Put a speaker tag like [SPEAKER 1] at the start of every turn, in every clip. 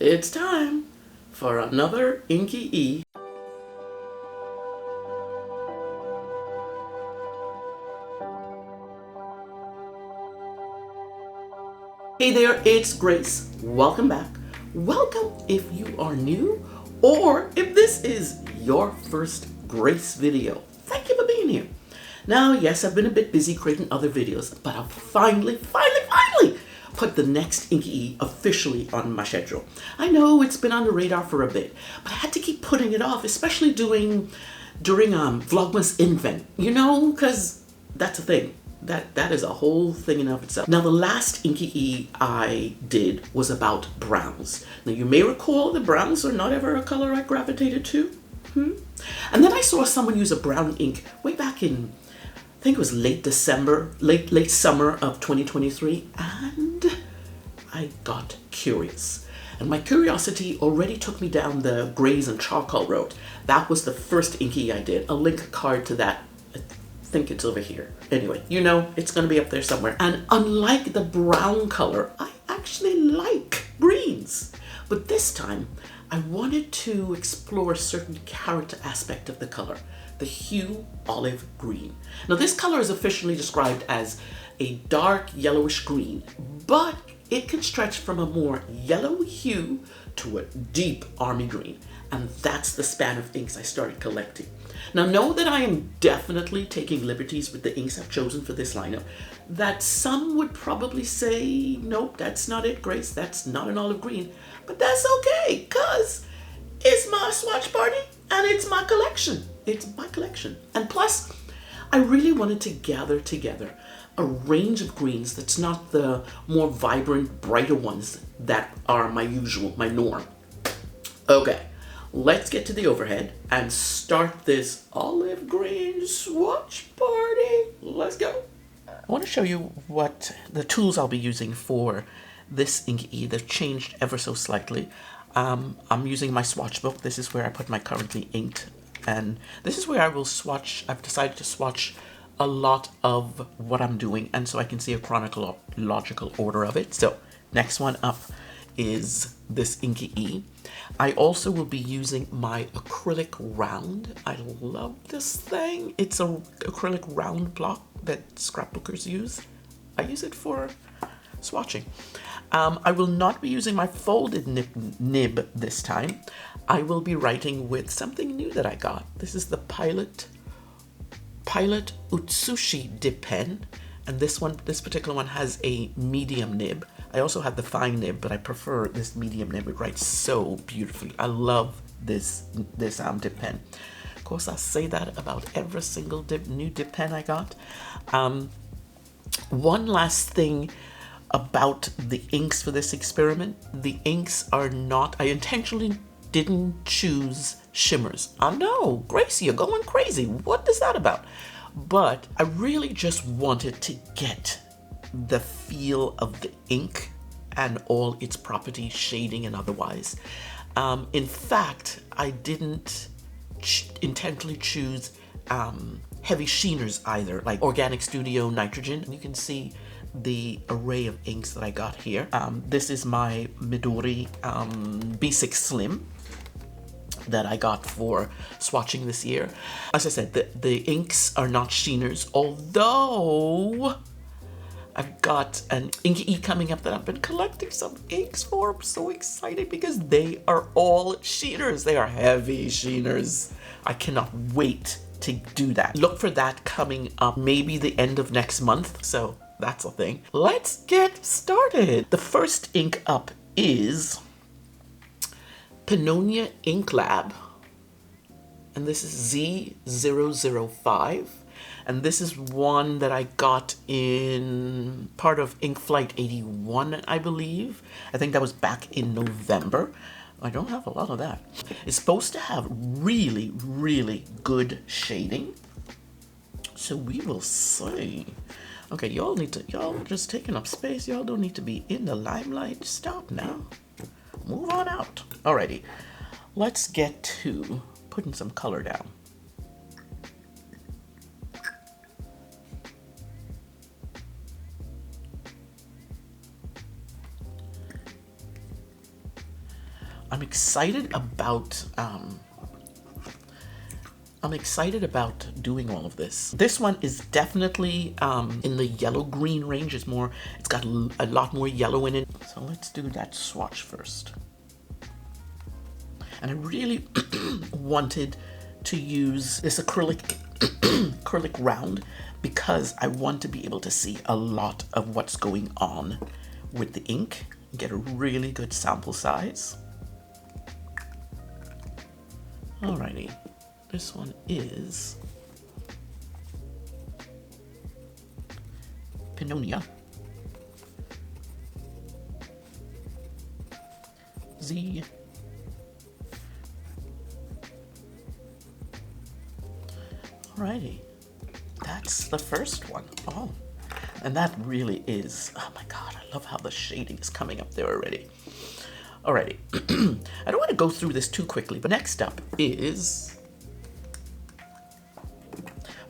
[SPEAKER 1] It's time for another Inky E. Hey there, it's Grace. Welcome back. Welcome if you are new or if this is your first Grace video. Thank you for being here. Now, yes, I've been a bit busy creating other videos, but I've finally put the next Inky E officially on my schedule. I know it's been on the radar for a bit, but I had to keep putting it off, especially during Vlogmas Invent, you know, because that's a thing. That is a whole thing in and of itself. Now, the last Inky E I did was about browns. Now, you may recall that browns are not ever a color I gravitated to. And then I saw someone use a brown ink way back in, I think it was late December, late summer of 2023, and I got curious. And my curiosity already took me down the grays and charcoal road. That was the first Inky I did. I'll link a card to that. I think it's over here. Anyway, you know, it's going to be up there somewhere. And unlike the brown color, I actually like greens. But this time, I wanted to explore a certain character aspect of the color, the hue olive green. Now, this color is officially described as a dark yellowish green, but it can stretch from a more yellow hue to a deep army green. And that's the span of inks I started collecting. Now, know that I am definitely taking liberties with the inks I've chosen for this lineup, that some would probably say, nope, that's not it, Grace, that's not an olive green. But that's okay, because it's my swatch party and it's my collection. It's my collection. And plus, I really wanted to gather together a range of greens that's not the more vibrant, brighter ones that are my usual, my norm. Okay, let's get to the overhead and start this olive green swatch party. Let's go. I want to show you what the tools I'll be using for this Inky E. They've changed ever so slightly. I'm using my swatch book. This is where I put my currently inked, and this is where I will swatch. I've decided to swatch a lot of what I'm doing, and so I can see a chronological order of it. So next one up is this Inky E. I also will be using my acrylic round. I love this thing. It's a acrylic round block that scrapbookers use. I use it for swatching. I will not be using my folded nib this time. I will be writing with something new that I got. This is the Pilot Utsushi dip pen, and this particular one has a medium nib. I also have the fine nib, but I prefer this medium nib. It writes so beautifully. I love this dip pen. Of course, I say that about every single new dip pen I got. One last thing about the inks for this experiment. The inks are not, I intentionally didn't choose shimmers. I know, Gracie, you're going crazy. What is that about? But I really just wanted to get the feel of the ink and all its properties, shading and otherwise. In fact, I didn't intentionally choose heavy sheeners either, like Organic Studio Nitrogen. You can see the array of inks that I got here. This is my Midori B6 Slim that I got for swatching this year. As I said, the inks are not sheeners, although I've got an Inky E coming up that I've been collecting some inks for. I'm so excited because they are all sheeners. They are heavy sheeners. I cannot wait to do that. Look for that coming up maybe the end of next month. So that's a thing. Let's get started. The first ink up is Pannonia Ink Lab, and this is Z005, and this is one that I got in part of Ink Flight 81, I believe. I think that was back in November. I don't have a lot of that. It's supposed to have really, really good shading, so we will see. Okay, y'all just taking up space. Y'all don't need to be in the limelight. Stop now. Move on out. Alrighty, let's get to putting some color down. I'm excited about doing all of this. This one is definitely in the yellow-green range. It's got a lot more yellow in it. So let's do that swatch first. And I really wanted to use this acrylic round because I want to be able to see a lot of what's going on with the ink, get a really good sample size. Alrighty, this one is Pinonia Z. Alrighty, that's the first one. Oh, and that really is, oh my God, I love how the shading is coming up there already. Alrighty, I don't want to go through this too quickly, but next up is,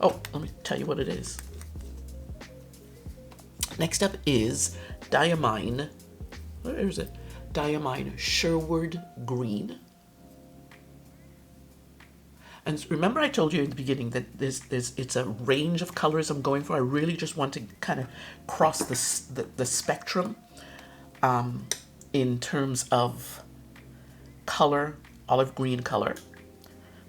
[SPEAKER 1] oh, let me tell you what it is. Next up is Diamine, where is it? Diamine Sherwood Green. And remember I told you in the beginning that it's a range of colors I'm going for. I really just want to kind of cross the spectrum in terms of color, olive green color.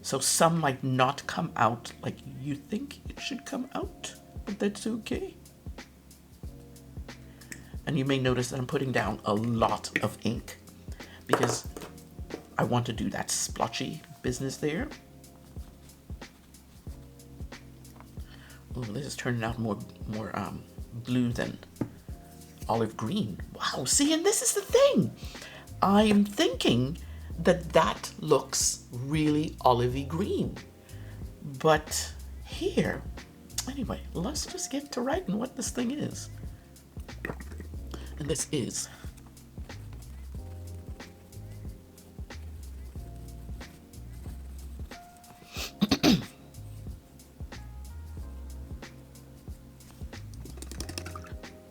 [SPEAKER 1] So some might not come out like you think it should come out, but that's okay. And you may notice that I'm putting down a lot of ink because I want to do that splotchy business there. Oh, this is turning out more blue than olive green. Wow, see, and this is the thing. I'm thinking that looks really olivey green. But here, anyway, let's just get to writing what this thing is. And this is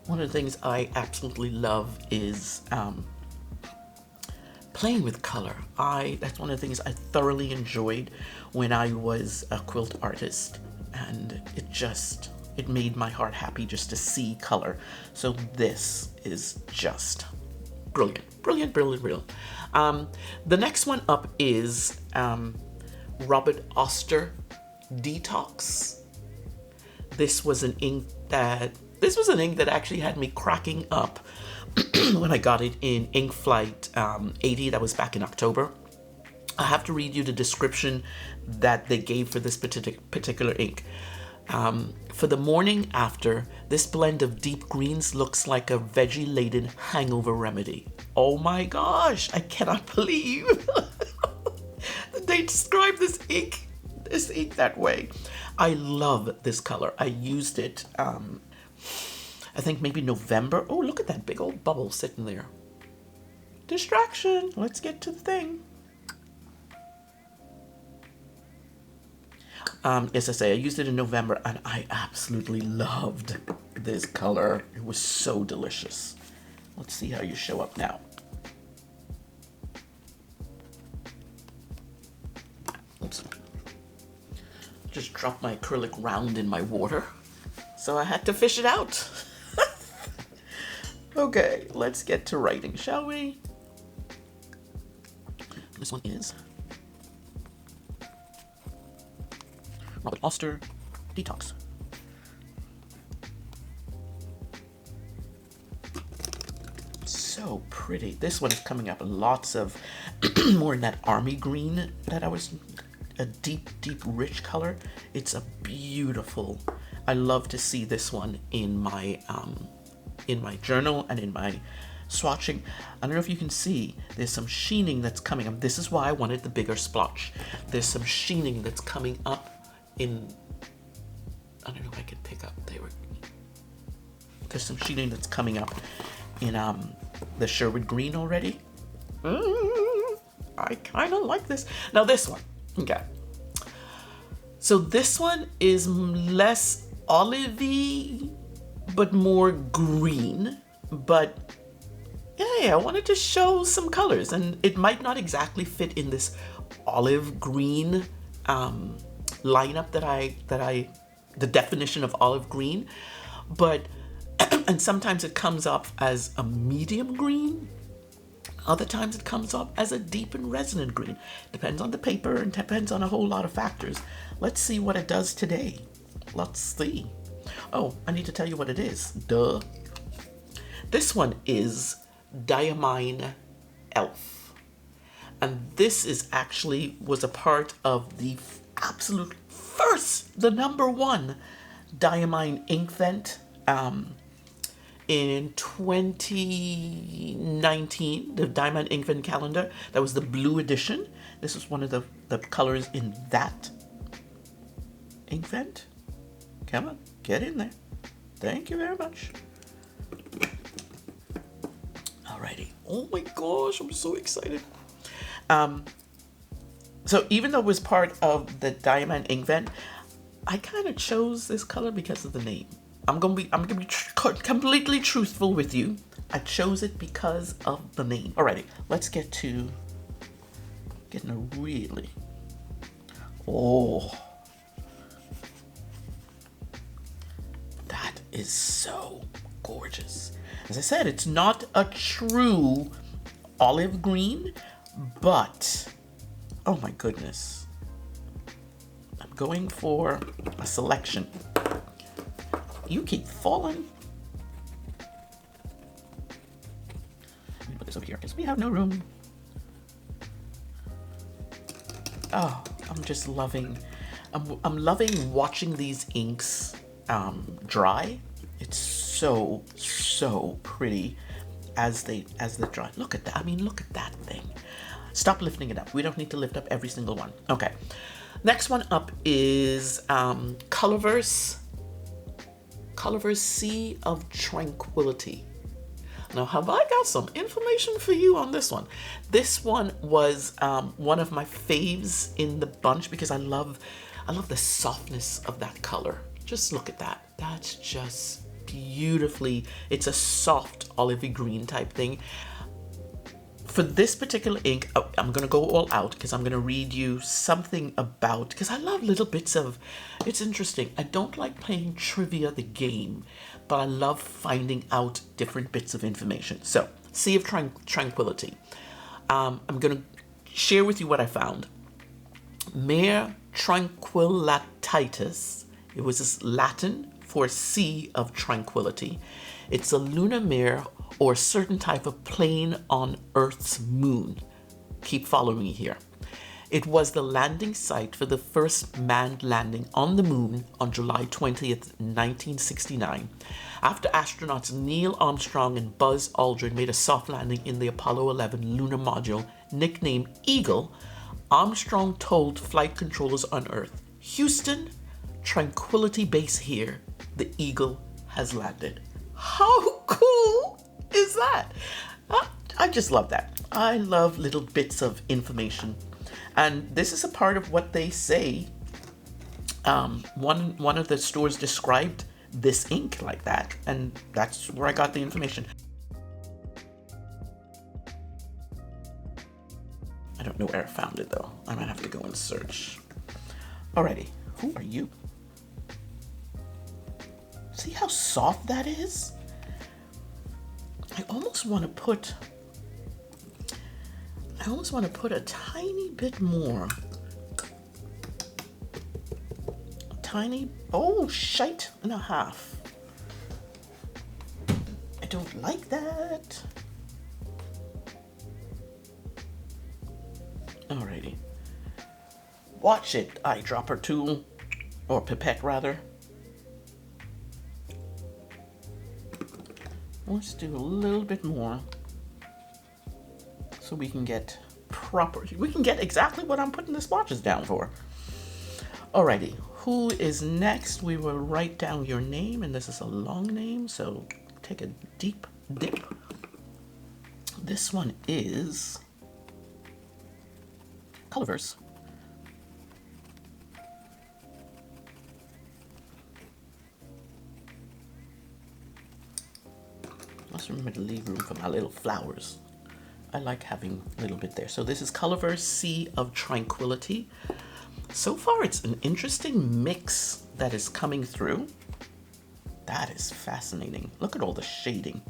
[SPEAKER 1] one of the things I absolutely love is playing with color. That's one of the things I thoroughly enjoyed when I was a quilt artist, and it made my heart happy just to see color. So this is just brilliant, brilliant, brilliant, brilliant. The next one up is Robert Oster Detox. This was an ink that actually had me cracking up when I got it in Ink Flight 80. That was back in October. I have to read you the description that they gave for this particular ink. For the morning after, this blend of deep greens looks like a veggie-laden hangover remedy. Oh my gosh, I cannot believe that they described this ink that way. I love this color. I used it, I think maybe November. Oh, look at that big old bubble sitting there. Distraction. Let's get to the thing. As I say, I used it in November and I absolutely loved this color. It was so delicious. Let's see how you show up now. Oops. Just dropped my acrylic round in my water, so I had to fish it out. Okay, let's get to writing, shall we? This one is Robert Oster Detox. So pretty. This one is coming up lots of more in that army green that I was, a deep, deep, rich color. It's a beautiful, I love to see this one in my journal and in my swatching. I don't know if you can see, there's some sheening that's coming up. This is why I wanted the bigger splotch. There's some sheening that's coming up in, I don't know if I can pick up, there's some sheening that's coming up in the Sherwood Green already. I kind of like this. Now this one, okay. So this one is less olivey, but more green. But yeah, today I wanted to show some colors, and it might not exactly fit in this olive green lineup the definition of olive green, but and sometimes it comes off as a medium green. Other times it comes off as a deep and resonant green. Depends on the paper and depends on a whole lot of factors. Let's see what it does today. Let's see. Oh, I need to tell you what it is. Duh. This one is Diamine Elf. And this is actually was a part of the absolute first, the #1 Diamine ink vent in 2019, the Diamine ink vent calendar. That was the blue edition. This was one of the colors in that ink vent. Come on, get in there. Thank you very much. Alrighty. Oh my gosh, I'm so excited. So even though it was part of the Diamine ink vent, I kind of chose this color because of the name. I'm gonna be completely truthful with you. I chose it because of the name. Alrighty, let's get to getting a really. Oh, that is so gorgeous. As I said, it's not a true olive green, but oh my goodness, I'm going for a selection. You keep falling. Let me put this over here because we have no room. Oh, I'm just loving. I'm loving watching these inks dry. It's so pretty as they dry. Look at that. I mean, look at that thing. Stop lifting it up. We don't need to lift up every single one. Okay. Next one up is Colorverse Sea of Tranquility. Now, have I got some information for you on this one? This one was one of my faves in the bunch because I love the softness of that color. Just look at that. That's just beautifully. It's a soft olivey green type thing. For this particular ink, I'm going to go all out because I'm going to read you something about, because I love little bits of, it's interesting. I don't like playing trivia the game, but I love finding out different bits of information. So, Sea of Tranquility. I'm going to share with you what I found. Mare tranquillitatis. It was Latin for Sea of Tranquility. It's a lunar mare or a certain type of plane on Earth's moon. Keep following me here. It was the landing site for the first manned landing on the moon on July 20th, 1969, after astronauts Neil Armstrong and Buzz Aldrin made a soft landing in the Apollo 11 lunar module, nicknamed Eagle. Armstrong told flight controllers on Earth, "Houston, Tranquility Base here. The Eagle has landed." How cool is that? I just love that. I love little bits of information. And this is a part of what they say. One of the stores described this ink like that, and that's where I got the information. I don't know where I found it though. I might have to go and search. Alrighty, who are you? See how soft that is? I almost want to put a tiny bit more. Shite and a half. I don't like that. Alrighty. Watch it, eyedropper tool, or pipette rather. Let's do a little bit more so we can get exactly what I'm putting the swatches down for. Alrighty, who is next? We will write down your name, and this is a long name, so take a deep dip. This one is Colorverse. Let's remember to leave room for my little flowers. I like having a little bit there. So this is Copic Sea of Tranquility. So far, it's an interesting mix that is coming through. That is fascinating. Look at all the shading.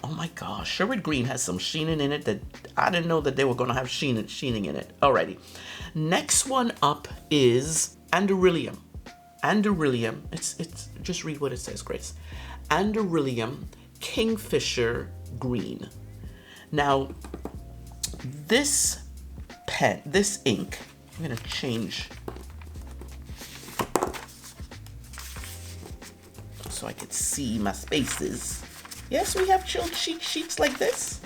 [SPEAKER 1] Oh my gosh, Sherwood Green has some sheening in it that I didn't know that they were gonna have sheening in it. Alrighty. Next one up is Anderillium. Anderillium, it's just read what it says, Grace. Anderillium Kingfisher Green. Now, this ink, I'm gonna change so I could see my spaces. Yes, we have chilled sheets like this.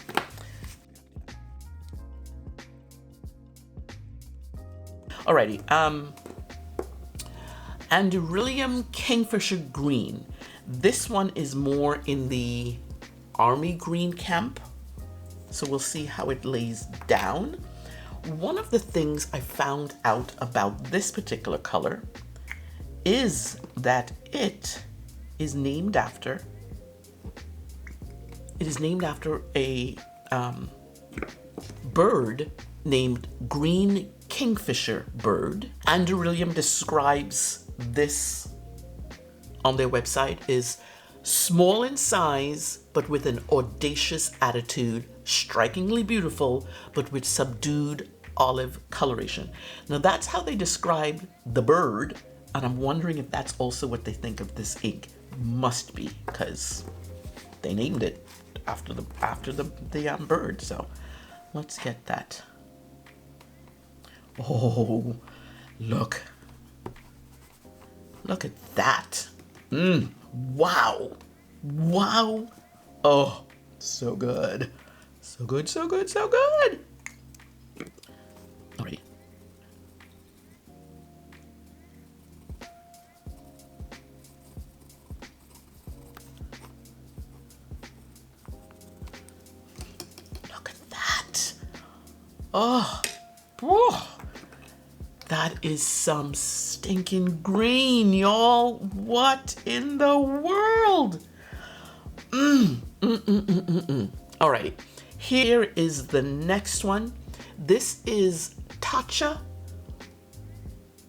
[SPEAKER 1] Alrighty, Anderillium Kingfisher Green. This one is more in the army green camp, so we'll see how it lays down. One of the things I found out about this particular color is that it is named after a bird named green kingfisher bird. Anderillium describes this on their website is small in size, but with an audacious attitude, strikingly beautiful, but with subdued olive coloration. Now that's how they describe the bird, and I'm wondering if that's also what they think of this ink. Must be, because they named it after the bird. So let's get that. Oh, look at that. Wow. Oh, so good. So good. All right. Look at that. Oh. That is some stinking green, y'all. What in the world? Alrighty, here is the next one. This is TAA Ugu.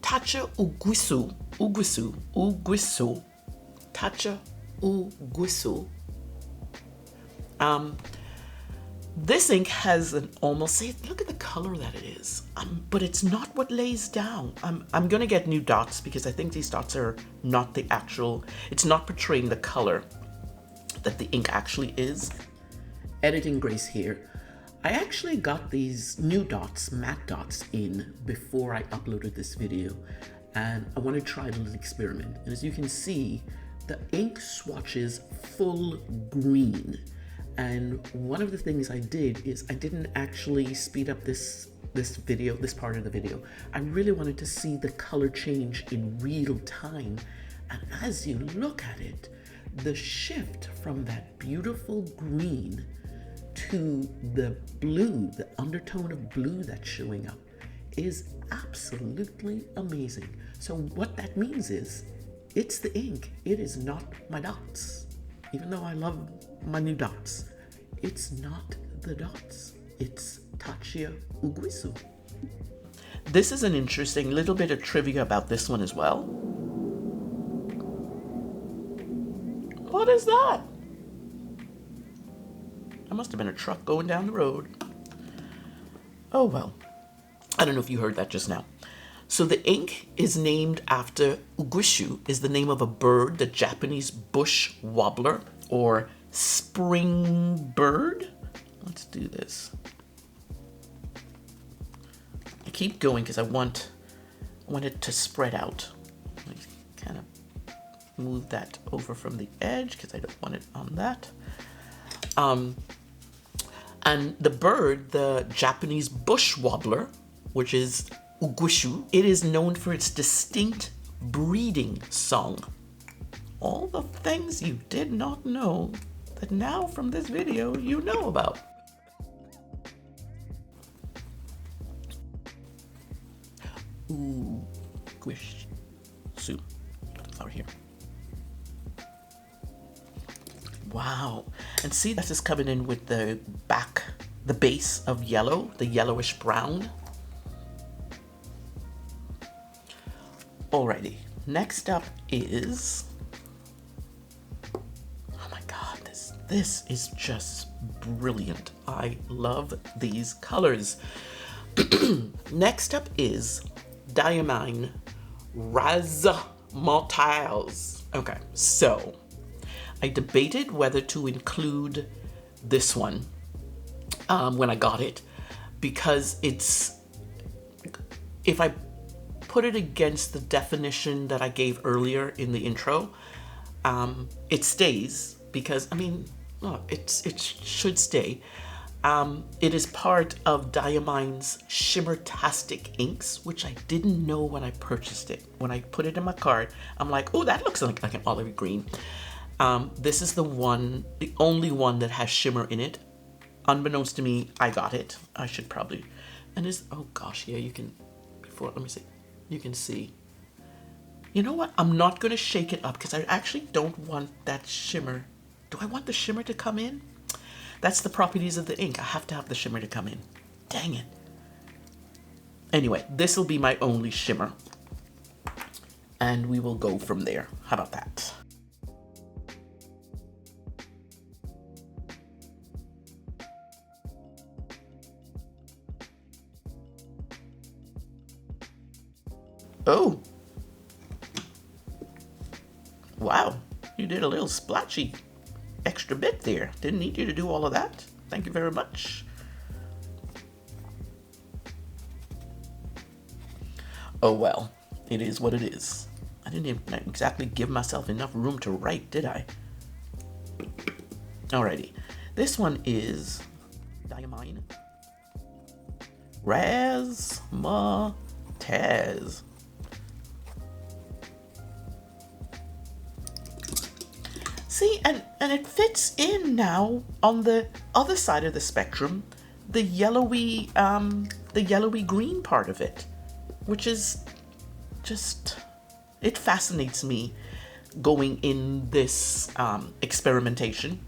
[SPEAKER 1] TAA Ugu. This ink has an almost, look at the color that it is, but it's not what lays down. I'm gonna get new dots because I think these dots are not the actual, it's not portraying the color that the ink actually is. Editing Grace here. I actually got these new dots, matte dots, in before I uploaded this video, and I want to try a little experiment. And as you can see, the ink swatches full green. And one of the things I did is I didn't actually speed up this part of the video. I really wanted to see the color change in real time. And as you look at it, the shift from that beautiful green to the blue, the undertone of blue that's showing up, is absolutely amazing. So what that means is, it's the ink, it is not my dots. Even though I love my new dots, it's not the dots, it's TAA Ugu. This is an interesting little bit of trivia about this one as well. What is that? That must have been a truck going down the road. Oh well, I don't know if you heard that just now. So the ink is named after Ugu, is the name of a bird, the Japanese bush warbler or spring bird. Let's do this. I keep going because I want it to spread out. Let me kind of move that over from the edge because I don't want it on that. And the bird, the Japanese bush warbler, which is Ugu, it is known for its distinct breeding song. All the things you did not know that now from this video you know about. Ugu. Over here. Wow. And see, this is coming in with the base of yellow, the yellowish brown. Alrighty, next up is, oh my god, this is just brilliant. I love these colors. Next up is Diamine RasMZ. Okay, so I debated whether to include this one when I got it, because if I put it against the definition that I gave earlier in the intro, it stays, because, I mean, it should stay. It is part of Diamine's Shimmertastic inks, which I didn't know when I purchased it. When I put it in my cart, I'm like, oh, that looks like an olivey green. This is the only one that has shimmer in it. Unbeknownst to me, I got it. I should probably, oh gosh, yeah, you can, let me see. You can see. You know what? I'm not going to shake it up because I actually don't want that shimmer. Do I want the shimmer to come in? That's the properties of the ink. I have to have the shimmer to come in. Dang it. Anyway, this will be my only shimmer. And we will go from there. How about that? Oh. Wow. You did a little splotchy extra bit there. Didn't need you to do all of that. Thank you very much. Oh well, it is what it is. I didn't even exactly give myself enough room to write, did I? Alrighty. This one is Diamine RasMZ. See, and it fits in now on the other side of the spectrum, the yellowy green part of it, which is just, it fascinates me going in this experimentation,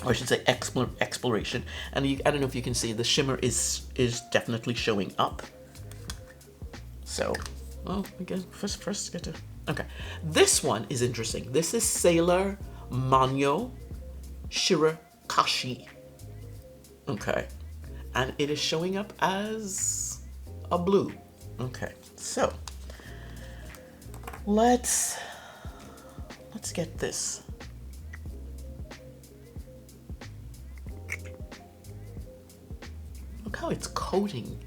[SPEAKER 1] or I should say exploration. And I don't know if you can see, the shimmer is definitely showing up. So, well, again, first get to, okay. This one is interesting. This is Sailor Mano Shir Kashi. Okay. And it is showing up as a blue. Okay. So let's get this. Look how it's coating.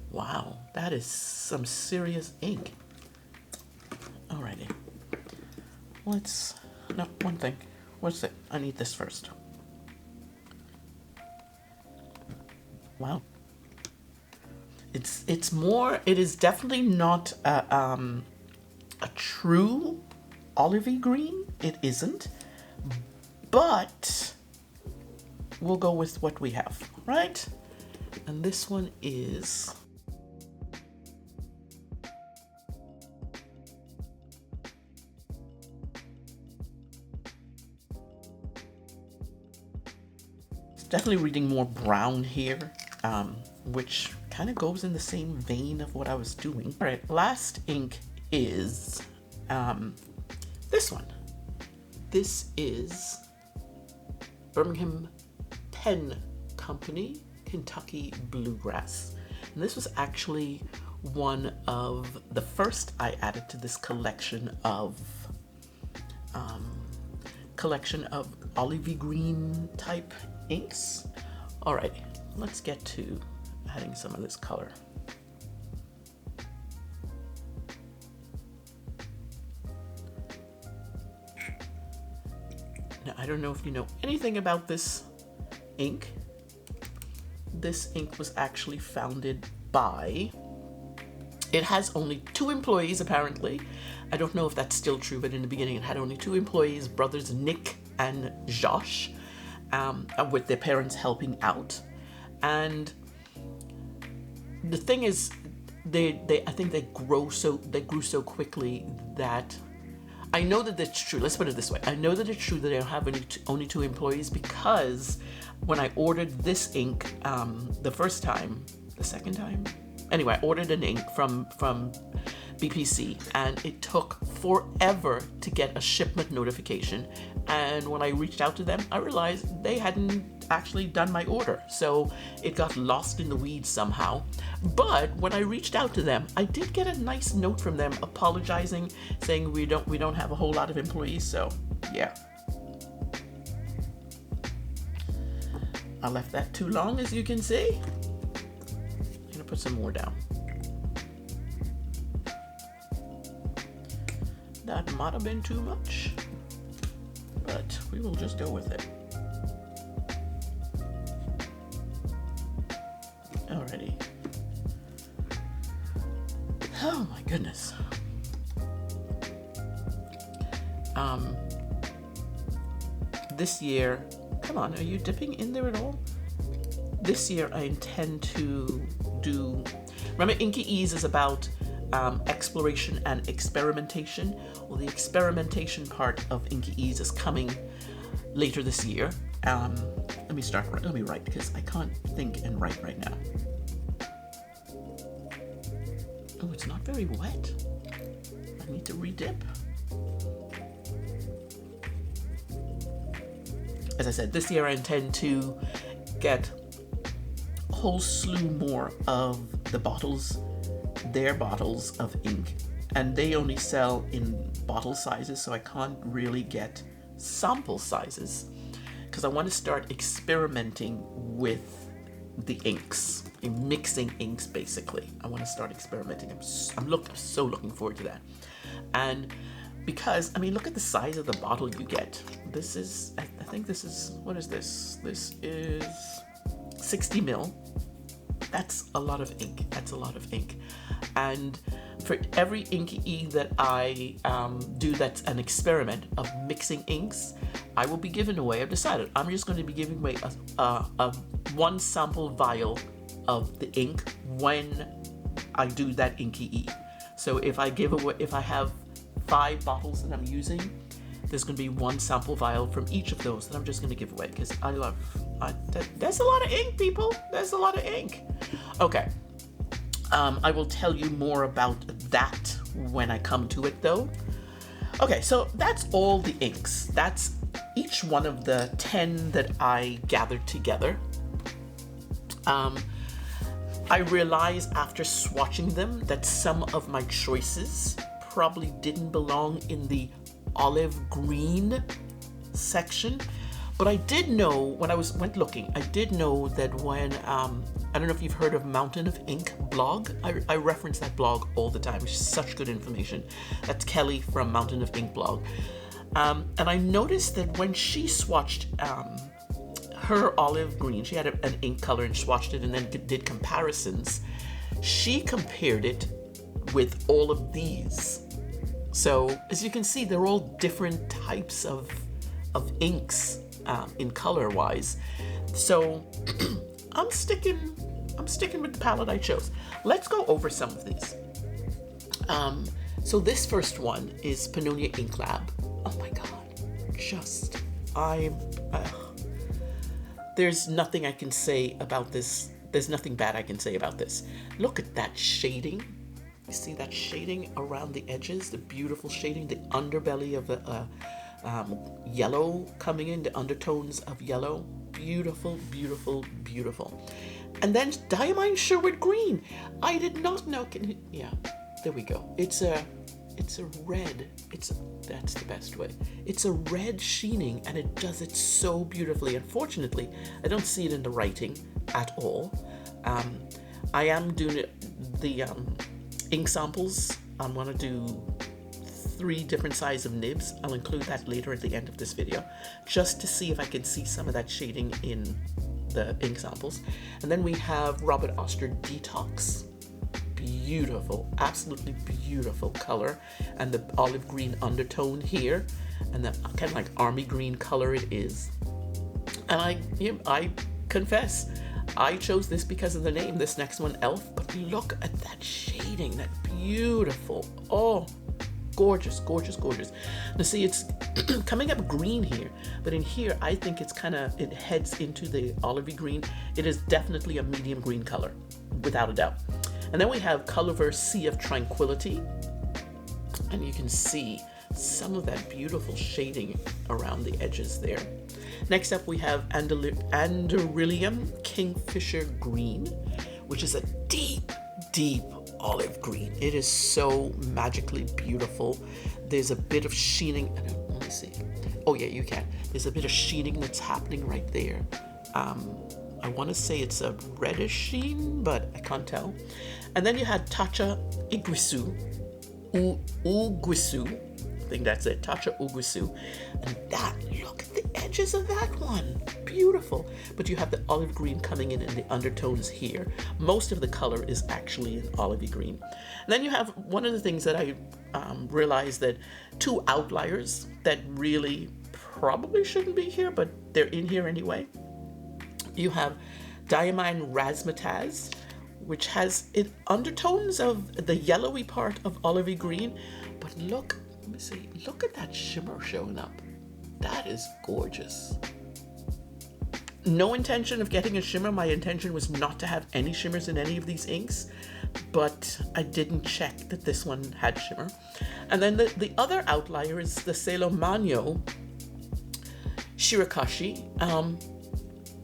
[SPEAKER 1] Wow, that is some serious ink. Alrighty. No, one thing. What's it? I need this first. Wow. It is definitely not a true olivey green. It isn't. But we'll go with what we have, right? And this one is definitely reading more brown here, which kind of goes in the same vein of what I was doing. All right, last ink is this one. This is Birmingham Pen Company, Kentucky Bluegrass. And this was actually one of the first I added to this collection of olivey green type inks. Alright, let's get to adding some of this color. Now, I don't know if you know anything about this ink. This ink was actually founded by, it has only 2 employees apparently. I don't know if that's still true, but in the beginning it had only 2 employees, brothers Nick and Josh, with their parents helping out. And the thing is, I think they grew so quickly that I know that it's true. Let's put it this way. I know that it's true that I don't have only 2 employees, because when I ordered this ink the first time, the second time, anyway, I ordered an ink from BPC, and it took forever to get a shipment notification. And when I reached out to them, I realized they hadn't actually done my order, so it got lost in the weeds somehow. But when I reached out to them, I did get a nice note from them apologizing, saying we don't have a whole lot of employees. So yeah, I left that too long, as you can see. I'm gonna put some more down. That might have been too much, but we will just go with it. Alrighty. Oh my goodness. This year, come on, are you dipping in there at all? This year I intend to do, remember Inky E's is about exploration and experimentation. Well, the experimentation part of Inky E's is coming later this year. Let me write, because I can't think and write right now. Oh, it's not very wet. I need to re-dip. As I said, this year I intend to get a whole slew more of the bottles, their bottles of ink, and they only sell in bottle sizes, so I can't really get sample sizes, because I want to start experimenting with the inks, mixing inks basically. I want to start experimenting. I'm so looking forward to that. And because, I mean, look at the size of the bottle you get. This is, I think this is, what is this? This is 60 ml. That's a lot of ink. That's a lot of ink. And for every Inky E that I do that's an experiment of mixing inks, I will be giving away, I've decided, I'm just going to be giving away a 1 sample vial of the ink when I do that Inky E. So if I have 5 bottles that I'm using, there's going to be 1 sample vial from each of those that I'm just going to give away, because there's a lot of ink, people. There's a lot of ink. Okay. I will tell you more about that when I come to it, though. Okay, so that's all the inks. That's each one of the 10 that I gathered together. I realized after swatching them that some of my choices probably didn't belong in the olive green section, but I did know when I went looking, I did know that when I don't know if you've heard of Mountain of Ink blog. I reference that blog all the time. It's such good information. That's Kelly from Mountain of Ink blog. And I noticed that when she swatched her olive green, she had an ink color and swatched it and then did comparisons. She compared it with all of these. So as you can see, they're all different types of inks in color wise. So I'm sticking with the palette I chose. Let's go over some of these. So this first one is Pannonia Ink Lab. Oh my God, there's nothing I can say about this. There's nothing bad I can say about this. Look at that shading. You see that shading around the edges, the beautiful shading, the underbelly of the yellow coming in, the undertones of yellow. Beautiful, beautiful, beautiful. And then Diamine Sherwood Green. I did not know. Yeah, there we go. It's a red. That's the best way. It's a red sheening, and it does it so beautifully. Unfortunately, I don't see it in the writing at all. I am doing the ink samples. I'm gonna do 3 different sizes of nibs. I'll include that later at the end of this video, just to see if I can see some of that shading in the ink samples. And then we have Robert Oster Detox. Beautiful, absolutely beautiful color, and the olive green undertone here, and the kind of like army green color it is. And I confess, I chose this because of the name. This next one, Elf, but look at that shading, that beautiful, oh, gorgeous, gorgeous, gorgeous. Now see, it's coming up green here, but in here, I think it's it heads into the olivey green. It is definitely a medium green color, without a doubt. And then we have Copic Sea of Tranquility, and you can see some of that beautiful shading around the edges there. Next up, we have Anderillium Kingfisher Green, which is a deep, deep olive green. It is so magically beautiful. There's a bit of sheening. Let me see. Oh yeah, you can. There's a bit of sheening that's happening right there. I want to say it's a reddish sheen, but I can't tell. And then you had TAA Ugu. I think that's it, TAA Ugu. And that, look at the edges of that one. Beautiful. But you have the olive green coming in the undertones here. Most of the color is actually an olivey green. And then you have one of the things that I realized, that two outliers that really probably shouldn't be here, but they're in here anyway. You have Diamine RasMZ, which has undertones of the yellowy part of olivey green, but look, let me see, look at that shimmer showing up. That is gorgeous. No intention of getting a shimmer. My intention was not to have any shimmers in any of these inks, but I didn't check that this one had shimmer. And then the other outlier is the Mano Kashi.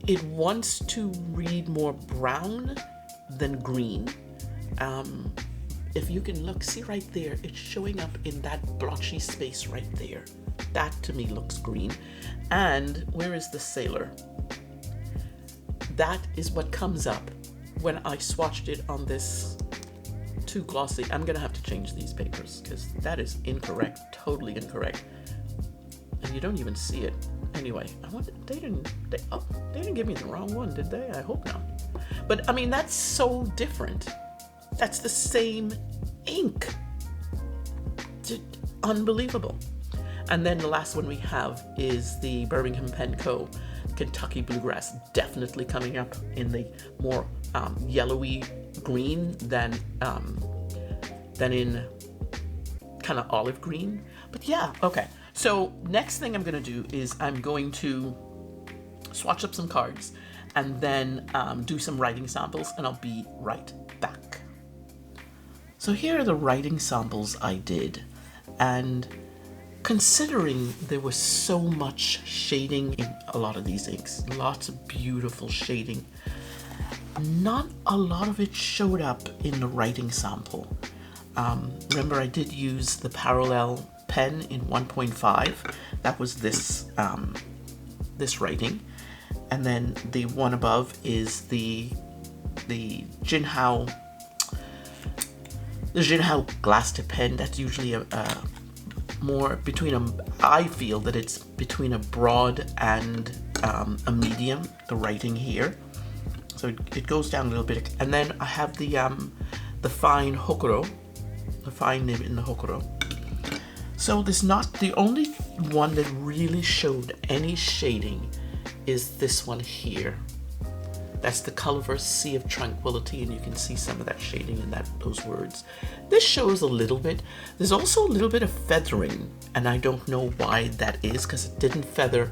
[SPEAKER 1] It wants to read more brown than green. If you can look, see right there, it's showing up in that blotchy space right there. That to me looks green. And where is the Sailor? That is what comes up when I swatched it on this too glossy. I'm gonna have to change these papers because that is incorrect, totally incorrect. And you don't even see it. Anyway, they didn't give me the wrong one, did they? I hope not. But I mean, that's so different. That's the same ink. Unbelievable. And then the last one we have is the Birmingham Pen Co. Kentucky Bluegrass, definitely coming up in the more yellowy green than in kind of olive green. But yeah, okay. So next thing I'm going to do is I'm going to swatch up some cards and then do some writing samples, and I'll be right back. So here are the writing samples I did, and considering there was so much shading in a lot of these inks, lots of beautiful shading, not a lot of it showed up in the writing sample. Remember, I did use the parallel pen in 1.5. That was this this writing, and then the one above is the Jinhao glass tip pen. That's usually a more between I feel that it's between a broad and a medium, the writing here. So it goes down a little bit. And then I have the fine hokuro, the fine nib in the hokuro. So there's not, the only one that really showed any shading is this one here. That's the Copic Sea of Tranquility, and you can see some of that shading in those words. This shows a little bit. There's also a little bit of feathering, and I don't know why that is, because it didn't feather.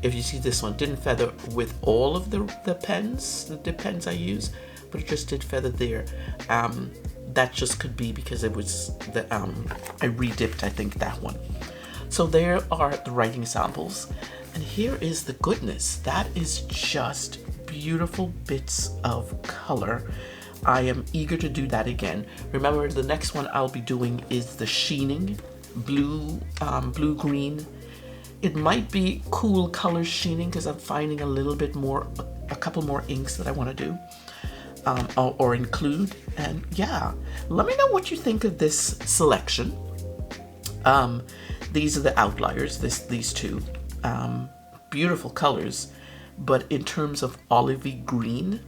[SPEAKER 1] If you see this one, didn't feather with all of the pens, the dip pens I use, but it just did feather there. That just could be because it was I redipped, I think, that one. So there are the writing samples, and here is the goodness. That is just beautiful bits of color. I am eager to do that again. Remember, the next one I'll be doing is the sheening blue green. It might be cool color sheening because I'm finding a couple more inks that I want to do or include. And yeah, let me know what you think of this selection. These are the outliers, these two. Beautiful colors, but in terms of olivey green,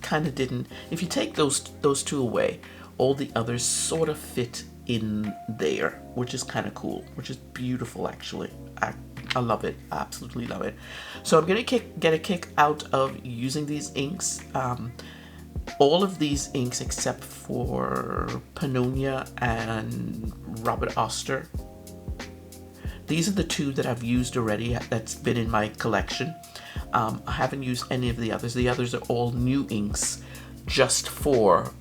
[SPEAKER 1] kind of didn't. If you take those two away, all the others sort of fit in there, which is kind of cool, which is beautiful actually. I love it, I absolutely love it. So I'm gonna get a kick out of using these inks. all of these inks except for Pannonia and Robert Oster. These are the two that I've used already that's been in my collection. I haven't used any of the others. The others are all new inks just for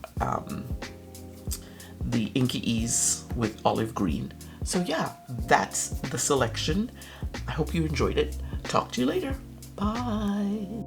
[SPEAKER 1] the Inky E's with olive green. So yeah, that's the selection. I hope you enjoyed it. Talk to you later. Bye.